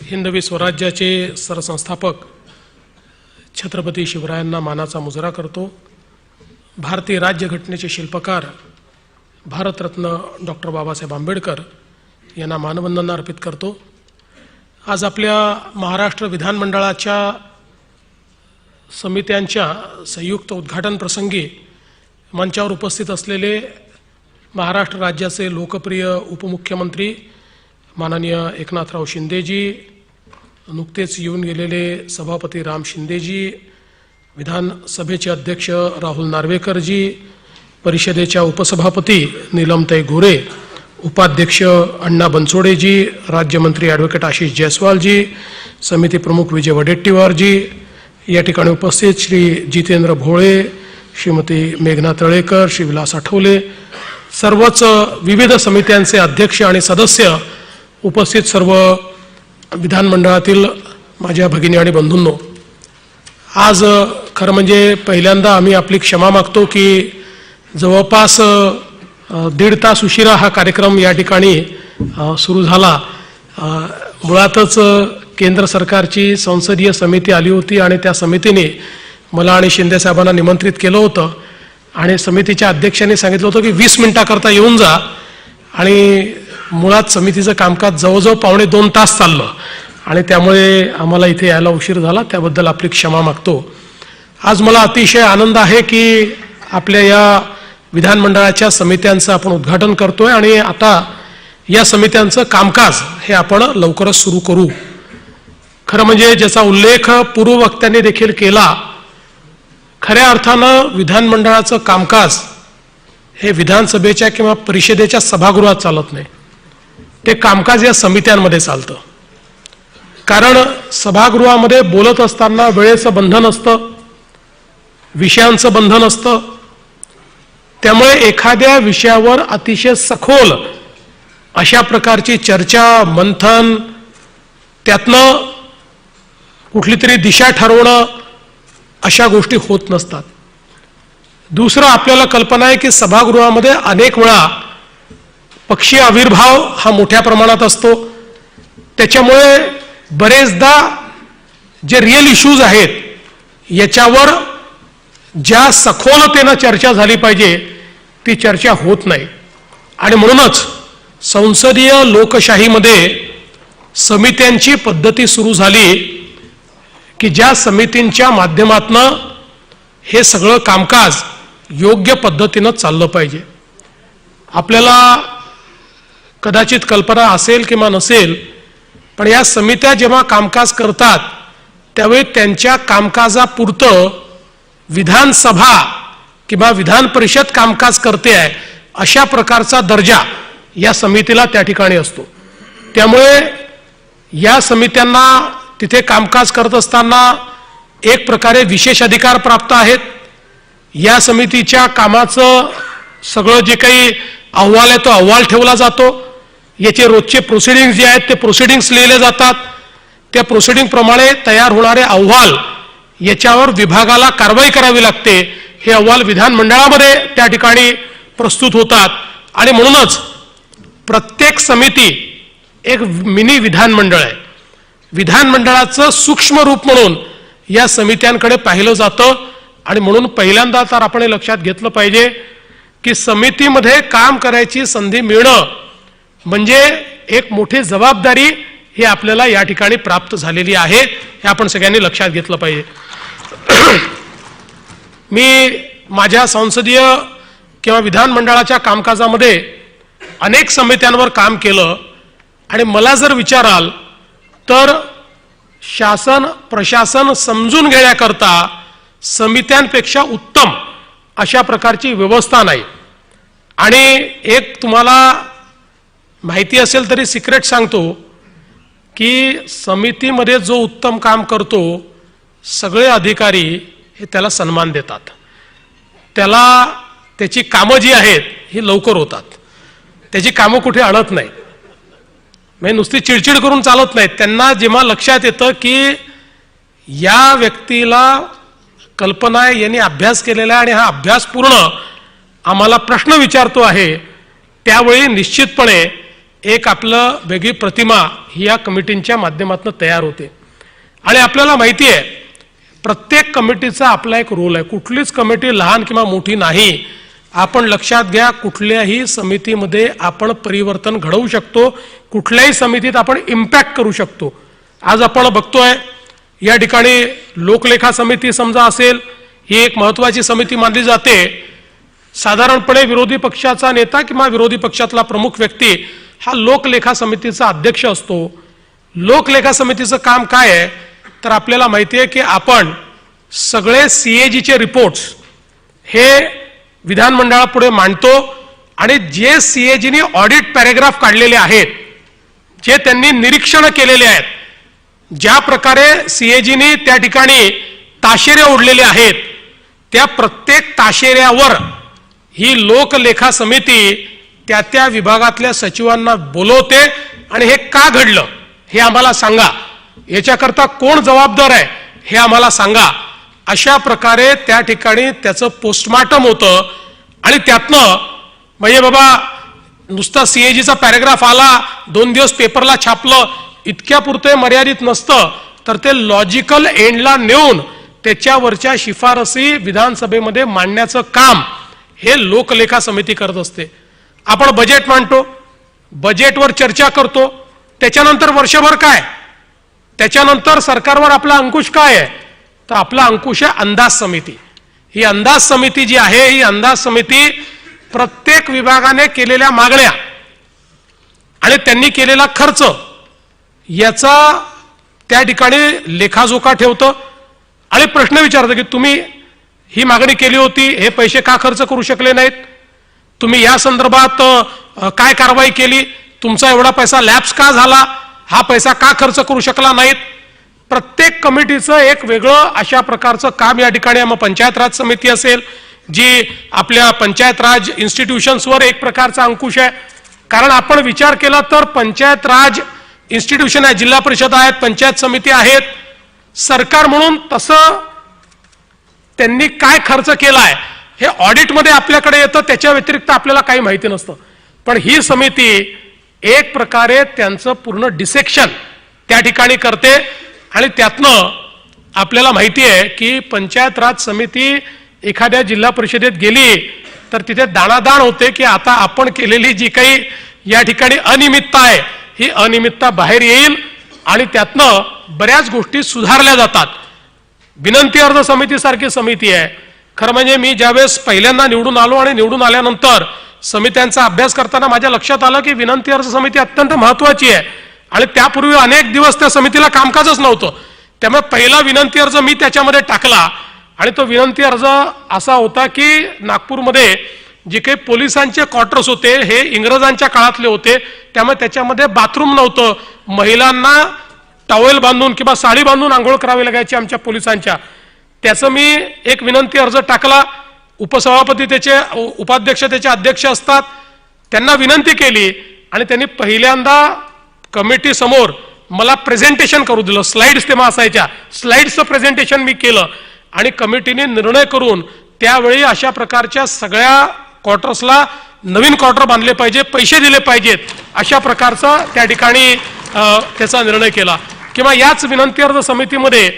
हिंदवी स्वराज्याचे सरसंस्थापक छत्रपती शिवरायांना मानाचा मुजरा करतो। भारतीय राज्यघटनेचे शिल्पकार भारतरत्न डॉक्टर बाबासाहेब आंबेडकर यांना मानवंदना अर्पित करतो। आज आपल्या महाराष्ट्र विधानमंडळाच्या समित्यांच्या संयुक्त उद्घाटन प्रसंगी मंचावर उपस्थित असलेले महाराष्ट्र राज्याचे लोकप्रिय उपमुख्यमंत्री माननीय एकनाथराव शिंदेजी, नुकतेच येऊन गेलेले सभापती राम शिंदेजी, विधानसभेचे अध्यक्ष राहुल नार्वेकरजी, परिषदेच्या उपसभापती नीलमताई गोरे, उपाध्यक्ष अण्णा बनसोडेजी, राज्यमंत्री ॲडव्होकेट आशिष जयस्वालजी, समिती प्रमुख विजय वडेट्टीवारजी, या ठिकाणी उपस्थित श्री जितेंद्र भोळे, श्रीमती मेघना तळेकर, श्री विलास आठवले, सर्वच विविध समित्यांचे अध्यक्ष आणि सदस्य, उपस्थित सर्व विधानमंडळातील माझ्या भगिनी आणि बंधूंनो, आज खरं म्हणजे पहिल्यांदा आम्ही आपली क्षमा मागतो की जवळपास 1.5 तास उशिरा हा कार्यक्रम या ठिकाणी सुरू झाला। मुळातच केंद्र सरकारची संसदीय समिती आली होती आणि त्या समितीने मला आणि शिंदे साहेबांना निमंत्रित केलं होतं आणि समितीच्या अध्यक्षांनी सांगितलं होतं की 20 मिनिटाकरता येऊन जा, आणि मुळात समितीचं कामकाज जवळजवळ 1.25 तास चाललं आणि त्यामुळे आम्हाला इथे यायला उशीर झाला, त्याबद्दल आपली क्षमा मागतो। आज मला अतिशय आनंद आहे की आपल्या या विधानमंडळाच्या समित्यांचं आपण उद्घाटन करतोय आणि आता या समित्यांचं कामकाज हे आपण लवकरच सुरू करू। खरं म्हणजे ज्याचा उल्लेख पूर्ववक्त्यांनी देखील केला, खऱ्या अर्थानं विधानमंडळाचं कामकाज हे विधानसभेच्या किंवा परिषदेच्या सभागृहात चालत नाही, ते कामकाज या समित्यांमध्ये चालतं। कारण सभागृहामध्ये बोलत असताना वेळेचं बंधन असतं, विषयांचं बंधन असतं, त्यामुळे एखाद्या विषयावर अतिशय सखोल अशा प्रकारची चर्चा, मंथन, त्यातनं कुठली तरी दिशा ठरवणं, अशा गोष्टी होत नसतात। दुसरं, आपल्याला कल्पना आहे की सभागृहामध्ये अनेक वेळा पक्षीय आविर्भाव हा मोठ्या प्रमाणात असतो, त्याच्यामुळे बरेचदा जे रिअल इश्यूज आहेत याच्यावर ज्या सखोलतेनं चर्चा झाली पाहिजे ती चर्चा होत नाही। आणि म्हणूनच संसदीय लोकशाहीमध्ये समित्यांची पद्धती सुरू झाली की ज्या समितींच्या माध्यमातनं हे सगळं कामकाज योग्य पद्धतीनं चाललं पाहिजे। आपल्याला कदाचित कल्पना असेल किंवा नसेल, पण या समित्या जेव्हा कामकाज करतात त्यावेळी त्यांच्या कामकाजापुरतं विधानसभा किंवा विधान परिषद कामकाज करते आहे अशा प्रकारचा दर्जा या समितीला त्या ठिकाणी असतो। त्यामुळे या समित्यांना तिथे कामकाज करत असताना एक प्रकारे विशेष अधिकार प्राप्त आहेत। या समितीच्या कामाचं सगळं जे काही अहवाल आहे तो अहवाल ठेवला जातो, याचे रोजचे प्रोसिडिंग्स जे आहेत ते प्रोसिडिंग्स लिहिले जातात, त्या प्रोसिडिंगप्रमाणे तयार होणारे अहवाल याच्यावर विभागाला कारवाई करावी लागते, हे अहवाल विधानमंडळामध्ये त्या ठिकाणी प्रस्तुत होतात। आणि म्हणूनच प्रत्येक समिती एक मिनी विधानमंडळ आहे। विधानमंडळाचं सूक्ष्म रूप म्हणून या समित्यांकडे पाहिलं जातं आणि म्हणून पहिल्यांदा तर आपण हे लक्षात घेतलं पाहिजे की समितीमध्ये काम करायची संधी मिळणं म्हणजे एक मोठी जबाबदारी ही आपल्याला या ठिकाणी प्राप्त झालेली आहे, हे आपण सगळ्यांनी लक्षात घेतलं पाहिजे। मी माझ्या संसदीय किंवा विधानमंडळाच्या कामकाजामध्ये अनेक समित्यांवर काम केलं आणि मला जर विचाराल तर शासन प्रशासन समजून घेण्याकरता समित्यांपेक्षा उत्तम अशा प्रकारची व्यवस्था नाही। आणि एक तुम्हाला माहिती असेल तरी सिक्रेट सांगतो की समितीमध्ये जो उत्तम काम करतो सगळे अधिकारी हे त्याला सन्मान देतात, त्याला त्याची कामं जी आहेत ही लवकर होतात, त्याची कामं कुठे अडत नाही, म्हणजे नुसती चिडचिड करून चालत नाहीत। त्यांना जेव्हा लक्षात येतं की या व्यक्तीला कल्पना आहे, यांनी अभ्यास केलेला आहे आणि हा अभ्यासपूर्ण आम्हाला प्रश्न विचारतो आहे, त्यावेळी निश्चितपणे एक आपलं वेगळी प्रतिमा ही या कमिटींच्या माध्यमातून तयार होते। आणि आपल्याला माहिती आहे प्रत्येक कमिटीचा आपला एक रोल आहे, कुठलीच कमिटी लहान किंवा मोठी नाही। आपण लक्षात घ्या, कुठल्याही समितीमध्ये आपण परिवर्तन घडवू शकतो, कुठल्याही समितीत आपण इम्पॅक्ट करू शकतो। आज आपण बघतोय या ठिकाणी लोकलेखा समिती समजा असेल, ही एक महत्त्वाची समिती मानली जाते। साधारणपणे विरोधी पक्षाचा नेता किंवा विरोधी पक्षातला प्रमुख व्यक्ती हा लोकलेखा समितीचा अध्यक्ष असतो। लोकलेखा समितीचं काम काय आहे तर आपल्याला माहिती आहे की आपण सगळे CAGचे रिपोर्ट्स हे विधानमंडळापुढे मांडतो आणि जे CAGनी ऑडिट पॅराग्राफ काढलेले आहेत, जे त्यांनी निरीक्षण केलेले आहेत, ज्या प्रकारे CAGनी त्या ठिकाणी ताशेरे ओढलेले आहेत, त्या प्रत्येक ताशेऱ्यावर ही लोकलेखा समिती त्या त्या विभागातल्या सचिवांना बोलवते आणि हे का घडलं हे आम्हाला सांगा, याच्याकरता कोण जबाबदार आहे हे आम्हाला सांगा। अशा प्रकारे त्या ठिकाणी त्याचं पोस्टमार्टम होतं आणि त्यातनं म्हणजे बाबा नुसता CAGचा पॅराग्राफ आला, 2 दिवस पेपरला छापलं, इतक्यापुरते मर्यादित नसतं, तर ते लॉजिकल एंडला नेऊन त्याच्यावरच्या शिफारसी विधानसभेमध्ये मांडण्याचं काम हे लोकलेखा समिती करत असते। आपण बजेट मांडतो, बजेटवर चर्चा करतो, त्याच्यानंतर वर्षभर काय, त्याच्यानंतर सरकारवर आपला अंकुश काय आहे तर आपला अंकुश आहे अंदाज समिती। ही अंदाज समिती जी आहे, ही अंदाज समिती प्रत्येक विभागाने केलेल्या मागण्या आणि त्यांनी केलेला खर्च याचा त्या ठिकाणी लेखाजोखा ठेवतं आणि प्रश्न विचारतं की तुम्ही ही मागणी केली होती, हे पैसे का खर्च करू शकले नाहीत, तुम्ही या संदर्भात काय कारवाई केली, तुमचा एवढा पैसा लॅप्स का झाला, हा पैसा का खर्च करू शकला नाहीत। प्रत्येक कमिटीचं एक वेगळं अशा प्रकारचं काम या ठिकाणी मग पंचायत राज समिती असेल जी आपल्या पंचायत राज इन्स्टिट्यूशन्सवर एक प्रकारचा अंकुश आहे। कारण आपण विचार केला तर पंचायत राज इन्स्टिट्यूशन आहे, जिल्हा परिषद आहेत, पंचायत समिती आहेत, सरकार म्हणून तसं त्यांनी काय खर्च केलाय हे ऑडिटमध्ये आपल्याकडे येतं, त्याच्या व्यतिरिक्त आपल्याला काही माहिती नसतं। पण ही समिती एक प्रकारे त्यांचं पूर्ण डिसेक्शन त्या ठिकाणी करते आणि त्यातनं आपल्याला माहिती आहे की पंचायत राज समिती एखाद्या जिल्हा परिषदेत गेली तर तिथे दाणादाण होते की आता आपण केलेली जी काही या ठिकाणी अनियमितता आहे ही अनियमितता बाहेर येईल आणि त्यातनं बऱ्याच गोष्टी सुधारल्या जातात। विनंती अर्ज समितीसारखी समिती आहे। खरं म्हणजे मी ज्यावेळेस पहिल्यांदा निवडून आलो आणि निवडून आल्यानंतर समित्यांचा अभ्यास करताना माझ्या लक्षात आलं की विनंती अर्ज समिती अत्यंत महत्त्वाची आहे आणि त्यापूर्वी अनेक दिवस त्या समितीला कामकाजच नव्हतं। त्यामुळे पहिला विनंती अर्ज मी त्याच्यामध्ये टाकला आणि तो विनंती अर्ज असा होता की नागपूरमध्ये जे काही पोलिसांचे क्वार्टर्स होते हे इंग्रजांच्या काळातले होते, त्यामुळे त्याच्यामध्ये बाथरूम नव्हतं, महिलांना टॉवेल बांधून किंवा साडी बांधून आंघोळ करावी लागायची आमच्या पोलिसांच्या। त्याचं मी एक विनंती अर्ज टाकला, उपसभापती त्याचे उपाध्यक्ष त्याचे अध्यक्ष असतात, त्यांना विनंती केली आणि त्यांनी पहिल्यांदा कमिटी समोर मला प्रेझेंटेशन करू दिलं। स्लाइड्स तेव्हा असायच्या, स्लाइड्सचं प्रेझेंटेशन मी केलं आणि कमिटीने निर्णय करून त्यावेळी अशा प्रकारच्या सगळ्या क्वार्टर्सला नवीन क्वार्टर बांधले पाहिजे, पैसे दिले पाहिजेत, अशा प्रकारचा त्या ठिकाणी त्याचा निर्णय केला। किंवा याच विनंती अर्ज समितीमध्ये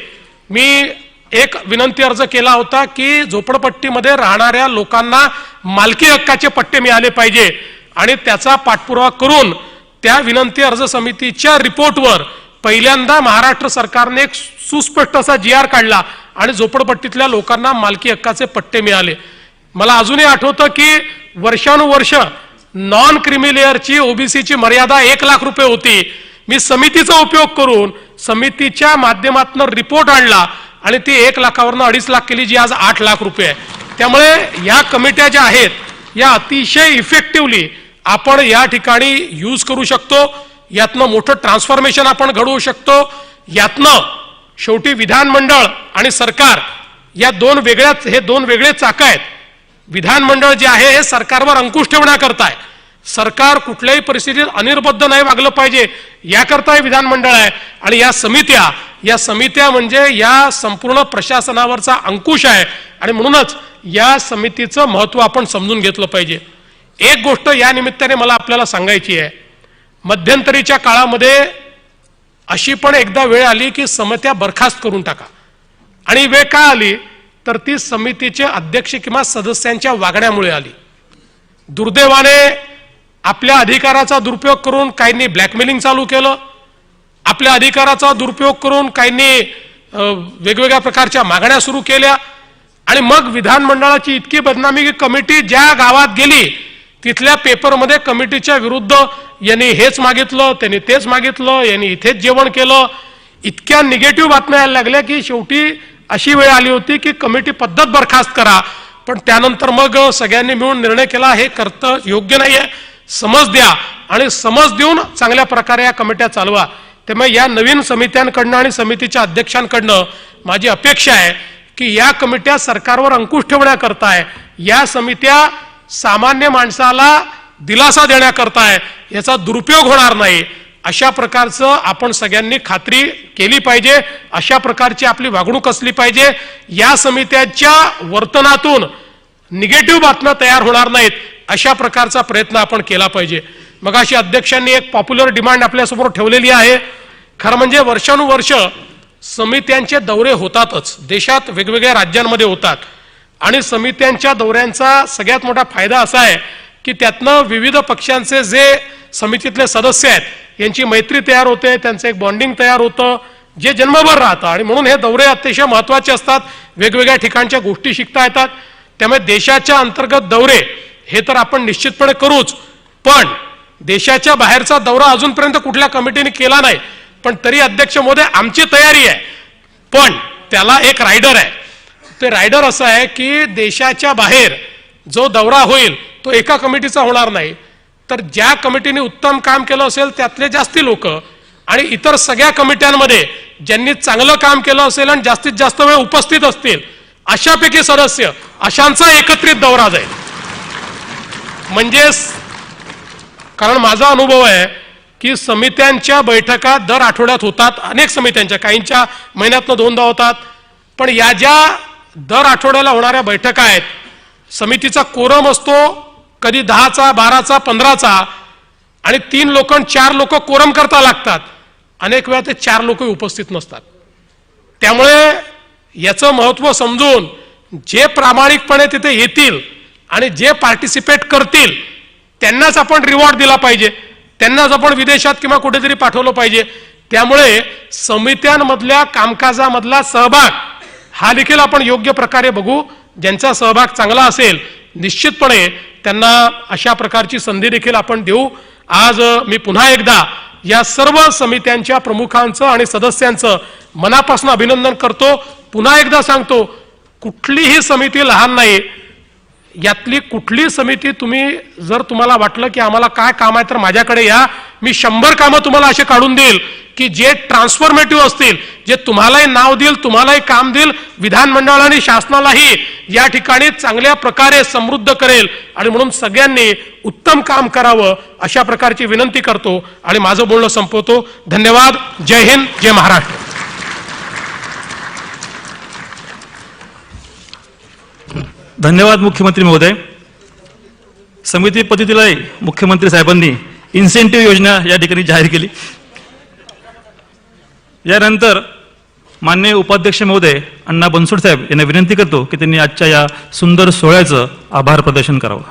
मी एक विनंती अर्ज केला होता की झोपडपट्टीमध्ये राहणाऱ्या लोकांना मालकी हक्काचे पट्टे मिळाले पाहिजे आणि त्याचा पाठपुरावा करून त्या विनंती अर्ज समितीच्या रिपोर्टवर पहिल्यांदा महाराष्ट्र सरकारने एक सुस्पष्ट असा GR काढला आणि झोपडपट्टीतल्या लोकांना मालकी हक्काचे पट्टे मिळाले। मला अजूनही आठवतं की वर्षानुवर्ष नॉन क्रिमी लेअरची OBCची मर्यादा 1 लाख रुपये होती। मी समितीचा उपयोग करून समितीच्या माध्यमातून रिपोर्ट आणला आणि ती 1 लाखावरनं 2.5 लाख केली, जी आज 8 लाख रुपये आहे। त्यामुळे या कमिट्या ज्या आहेत या अतिशय इफेक्टिव्हली आपण या ठिकाणी यूज करू शकतो, यातनं मोठं ट्रान्सफॉर्मेशन आपण घडवू शकतो। यातनं शेवटी विधानमंडळ आणि सरकार या दोन वेगळे चाक आहेत। विधानमंडळ जे आहे हे सरकारवर अंकुश ठेवण्याकरता आहे, सरकार कुठल्याही परिस्थितीत अनिर्बद्ध नाही वागलं पाहिजे याकरता हे विधानमंडळ आहे आणि या समित्या म्हणजे या संपूर्ण प्रशासनावरचा अंकुश आहे आणि म्हणूनच या समितीचं महत्त्व आपण समजून घेतलं पाहिजे। एक गोष्ट या निमित्ताने मला आपल्याला सांगायची आहे, मध्यंतरीच्या काळामध्ये अशी पण एकदा वेळ आली की समित्या बरखास्त करून टाका, आणि वेळ का आली तर ती समितीचे अध्यक्ष किंवा सदस्यांच्या वागण्यामुळे आली. दुर्दैवाने आपल्या अधिकाराचा दुरुपयोग करून काहींनी ब्लॅकमेलिंग चालू केलं, आपल्या अधिकाराचा दुरुपयोग करून काहींनी वेगवेगळ्या प्रकारच्या मागण्या सुरू केल्या, आणि मग विधानमंडळाची इतकी बदनामी की कमिटी ज्या गावात गेली तिथल्या पेपरमध्ये कमिटीच्या विरुद्ध यांनी हेच मागितलं, त्यांनी तेच मागितलं, यांनी इथेच जेवण केलं, इतक्या निगेटिव्ह बातम्या यायला लागल्या की शेवटी अशी वेळ आली होती की कमिटी पद्धत बरखास्त करा. पण त्यानंतर मग सगळ्यांनी मिळून निर्णय केला हे करतं योग्य नाहीये, समज द्या आणि समज देऊन चांगल्या प्रकारे या कमिट्या चालवा. त्यामुळे या नवीन समित्यांकडनं आणि समितीच्या अध्यक्षांकडनं माझी अपेक्षा आहे की या कमिट्या सरकारवर अंकुश ठेवण्याकरता आहे, या समित्या सामान्य माणसाला दिलासा देण्याकरता आहे, याचा दुरुपयोग होणार नाही अशा प्रकारचं आपण सगळ्यांनी खात्री केली पाहिजे, अशा प्रकारची आपली वागणूक असली पाहिजे. या समित्यांच्या वर्तनातून निगेटिव्ह बातम्या तयार होणार नाहीत अशा प्रकारचा प्रयत्न आपण केला पाहिजे. मग अशी अध्यक्षांनी एक पॉप्युलर डिमांड आपल्यासमोर ठेवलेली आहे. खरं म्हणजे वर्षानुवर्ष समित्यांचे दौरे होतातच, देशात वेगवेगळ्या राज्यांमध्ये होतात, आणि समित्यांच्या दौऱ्यांचा सगळ्यात मोठा फायदा असा आहे की त्यातनं विविध पक्षांचे जे समितीतले सदस्य आहेत यांची मैत्री तयार होते, त्यांचं एक बॉन्डिंग तयार होतं जे जन्मभर राहतं, आणि म्हणून हे दौरे अतिशय महत्त्वाचे असतात. वेगवेगळ्या ठिकाणच्या गोष्टी शिकता येतात. त्यामुळे देशाच्या अंतर्गत दौरे हे तर आपण निश्चितपणे करूच, पण देशाच्या बाहेरचा दौरा अजूनपर्यंत कुठल्या कमिटीने केला नाही. पण तरी अध्यक्ष महोदय आमची तयारी आहे, पण त्याला एक रायडर आहे. ते रायडर असं आहे की देशाच्या बाहेर जो दौरा होईल तो एका कमिटीचा होणार नाही, तर ज्या कमिटीने उत्तम काम केलं असेल त्यातले जास्ती लोक आणि इतर सगळ्या कमिट्यांमध्ये ज्यांनी चांगलं काम केलं असेल आणि जास्तीत जास्त वेळ उपस्थित असतील अशापैकी सदस्य अशांचा एकत्रित दौरा जाईल. म्हणजे कारण माझा अनुभव आहे की समित्यांच्या बैठका दर आठवड्यात होतात, अनेक समित्यांच्या, काहींच्या महिन्यातनं 2दा होतात, पण या ज्या दर आठवड्याला होणाऱ्या बैठका आहेत समितीचा कोरम असतो कधी 10चा 12चा 15चा, आणि 3 लोक 4 लोक कोरम करता लागतात. अनेक वेळा ते 4 लोक उपस्थित नसतात. त्यामुळे याचं महत्त्व समजून जे प्रामाणिकपणे तिथे येतील आणि जे पार्टिसिपेट करतील त्यांनाच आपण रिवॉर्ड दिला पाहिजे, त्यांनाच आपण विदेशात किंवा कुठेतरी पाठवलं पाहिजे. त्यामुळे समित्यांमधल्या कामकाजामधला सहभाग हा देखील आपण योग्य प्रकारे बघू. ज्यांचा सहभाग चांगला असेल निश्चितपणे त्यांना अशा प्रकारची संधी देखील आपण देऊ. आज मी पुन्हा एकदा या सर्व समित्यांच्या प्रमुखांचं आणि सदस्यांचं मनापासून अभिनंदन करतो. पुन्हा एकदा सांगतो, कुठलीही समिती लहान नाही. यातली कुठली समिती जर तुम्हाला वाटलं की आम्हाला काय काम आहे तर माझ्याकडे या, मी 100 कामं तुम्हाला असे काढून देईल की जे ट्रान्सफॉर्मेटिव्ह असतील, जे तुम्हालाही नाव देईल, तुम्हालाही काम देईल, विधानमंडळ आणि शासनालाही या ठिकाणी चांगल्या प्रकारे समृद्ध करेल. आणि म्हणून सगळ्यांनी उत्तम काम करावं अशा प्रकारची विनंती करतो आणि माझं बोलणं संपवतो. धन्यवाद. जय हिंद, जय महाराष्ट्र. धन्यवाद मुख्यमंत्री महोदय. समिती पद्धतीलाही मुख्यमंत्री साहेबांनी इन्सेंटिव्ह योजना या ठिकाणी जाहीर केली. यानंतर माननीय उपाध्यक्ष महोदय अण्णा बनसोड साहेब यांना विनंती करतो की त्यांनी आजच्या या सुंदर सोहळ्याचं आभार प्रदर्शन करावं.